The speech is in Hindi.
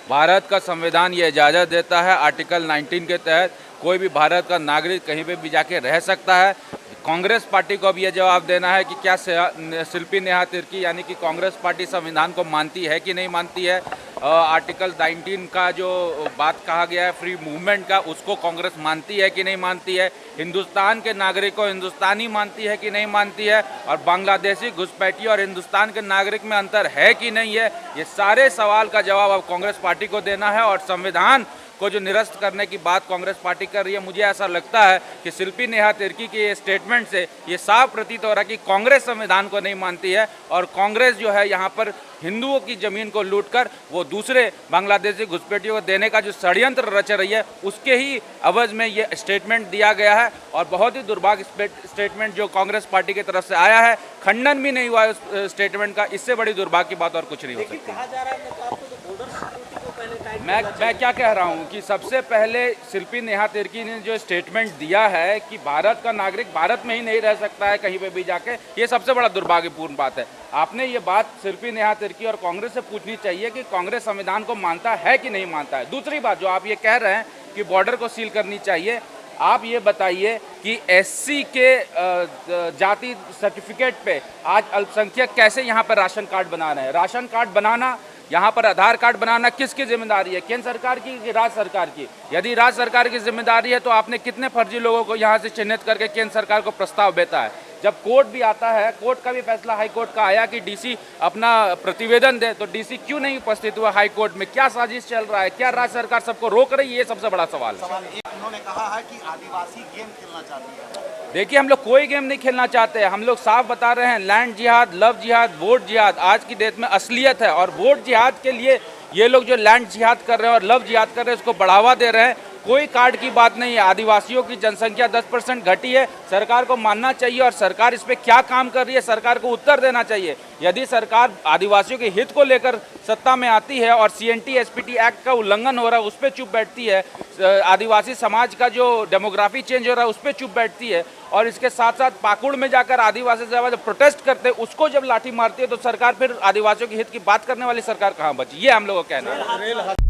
भारत का संविधान ये इजाज़त देता है, आर्टिकल 19 के तहत कोई भी भारत का नागरिक कहीं पे भी जाके रह सकता है। कांग्रेस पार्टी को अब ये जवाब देना है कि क्या शिल्पी नेहा तिर्की यानी कि कांग्रेस पार्टी संविधान को मानती है कि नहीं मानती है। आर्टिकल 19 का जो बात कहा गया है फ्री मूवमेंट का, उसको कांग्रेस मानती है कि नहीं मानती है। हिंदुस्तान के नागरिक को हिंदुस्तानी मानती है कि नहीं मानती है। और बांग्लादेशी घुसपैठी और हिंदुस्तान के नागरिक में अंतर है कि नहीं है। ये सारे सवाल का जवाब अब कांग्रेस पार्टी को देना है। और संविधान को जो निरस्त करने की बात कांग्रेस पार्टी कर रही है, मुझे ऐसा लगता है कि शिल्पी नेहा तिर्की के स्टेटमेंट से ये साफ प्रतीत हो रहा है कि कांग्रेस संविधान को नहीं मानती है और कांग्रेस जो है यहाँ पर हिंदुओं की ज़मीन को लूटकर वो दूसरे बांग्लादेशी घुसपैठियों को देने का जो षड्यंत्र रच रही है, उसके ही अवज में ये स्टेटमेंट दिया गया है। और बहुत ही दुर्भाग्य स्टेटमेंट जो कांग्रेस पार्टी की तरफ से आया है, खंडन भी नहीं हुआ है उस स्टेटमेंट का। इससे बड़ी दुर्भाग्य की बात और कुछ नहीं हो सकती। मैं क्या कह रहा हूँ कि सबसे पहले शिल्पी नेहा तिर्की ने जो स्टेटमेंट दिया है कि भारत का नागरिक भारत में ही नहीं रह सकता है कहीं पे भी जाके, ये सबसे बड़ा दुर्भाग्यपूर्ण बात है। आपने ये बात शिल्पी नेहा तिर्की और कांग्रेस से पूछनी चाहिए कि कांग्रेस संविधान को मानता है कि नहीं मानता है। दूसरी बात, जो आप ये कह रहे हैं कि बॉर्डर को सील करनी चाहिए, आप ये बताइए कि एससी के जाति सर्टिफिकेट पे आज अल्पसंख्यक कैसे यहाँ पर राशन कार्ड बना रहे हैं। राशन कार्ड बनाना, यहाँ पर आधार कार्ड बनाना किसकी जिम्मेदारी है, केंद्र सरकार की कि राज्य सरकार की? यदि राज्य सरकार की जिम्मेदारी है तो आपने कितने फर्जी लोगों को यहाँ से चिन्हित करके केंद्र सरकार को प्रस्ताव भेजा है? जब कोर्ट भी आता है, कोर्ट का भी फैसला हाई कोर्ट का आया कि डीसी अपना प्रतिवेदन दे, तो डीसी क्यों नहीं उपस्थित हुआ हाई कोर्ट में? क्या साजिश चल रहा है? क्या राज्य सरकार सबको रोक रही है? ये सबसे बड़ा सवाल है। उन्होंने कहा है कि आदिवासी गेम खेलना चाहती है। देखिए, हम लोग कोई गेम नहीं खेलना चाहते हैं। हम लोग साफ बता रहे हैं, लैंड जिहाद, लव जिहाद, वोट जिहाद आज की डेट में असलियत है। और वोट जिहाद के लिए ये लोग जो लैंड जिहाद कर रहे हैं और लव जिहाद कर रहे हैं, उसको बढ़ावा दे रहे हैं। कोई कार्ड की बात नहीं है। आदिवासियों की जनसंख्या 10% घटी है, सरकार को मानना चाहिए। और सरकार इस पे क्या काम कर रही है, सरकार को उत्तर देना चाहिए। यदि सरकार आदिवासियों के हित को लेकर सत्ता में आती है और CNT SPT एक्ट का उल्लंघन हो रहा है उस पर चुप बैठती है, आदिवासी समाज का जो डेमोग्राफी चेंज हो रहा है उस पर चुप बैठती है, और इसके साथ साथ पाकुड़ में जाकर आदिवासी समाज जब प्रोटेस्ट करते हैं उसको जब लाठी मारती है, तो सरकार फिर आदिवासियों के हित की बात करने वाली सरकार कहाँ बची? ये हम लोगों का कहना है।